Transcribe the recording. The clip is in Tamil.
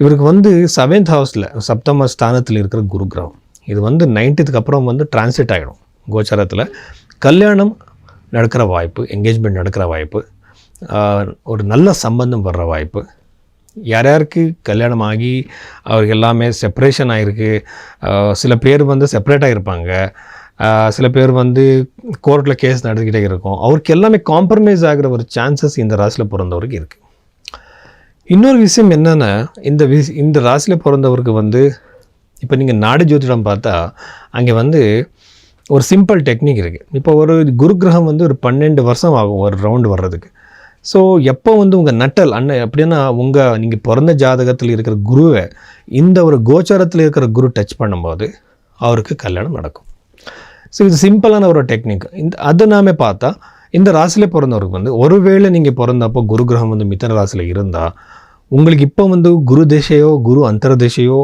இவருக்கு வந்து 7th ஹவுஸில் சப்தம ஸ்தானத்தில் இருக்கிற குரு கிரகம். இது வந்து 9th அப்புறம் வந்து டிரான்சிட் ஆகிடும் கோச்சாரத்தில். கல்யாணம் நடக்கிற வாய்ப்பு, என்கேஜ்மெண்ட் நடக்கிற வாய்ப்பு, ஒரு நல்ல சம்பந்தம் வர்ற வாய்ப்பு. யார் யாருக்கு கல்யாணம் ஆகி அவருக்கு எல்லாமே செப்ரேஷன் ஆகிருக்கு, சில பேர் வந்து செப்பரேட் ஆகிருப்பாங்க, சில பேர் வந்து கோர்ட்டில் கேஸ் நடந்துக்கிட்டே இருக்கும், அவருக்கு எல்லாமே காம்ப்ரமைஸ் ஆகிற ஒரு சான்சஸ் இந்த ராசியில் பிறந்தவருக்கு இருக்குது. இன்னொரு விஷயம் என்னென்னா, இந்த ராசியில் பிறந்தவருக்கு வந்து இப்போ நீங்கள் நாடி ஜோதிடம் பார்த்தா அங்கே வந்து ஒரு சிம்பிள் டெக்னிக் இருக்குது. இப்போ ஒரு குரு கிரகம் வந்து ஒரு 12 வருஷம் ஆகும் ஒரு ரவுண்டு வர்றதுக்கு. ஸோ எப்போ வந்து உங்கள் நட்டல் எப்படின்னா நீங்கள் பிறந்த ஜாதகத்தில் இருக்கிற குருவை இந்த ஒரு கோச்சாரத்தில் இருக்கிற குரு டச் பண்ணும்போது அவருக்கு கல்யாணம் நடக்கும். ஸோ இது சிம்பிளான ஒரு டெக்னிக். அதை நாம பார்த்தா இந்த ராசியில் பிறந்தவருக்கு வந்து ஒருவேளை நீங்கள் பிறந்தப்போ குரு கிரகம் வந்து மிதன ராசியில் இருந்தால் உங்களுக்கு இப்போ வந்து குரு திசையோ குரு அந்தர திசையோ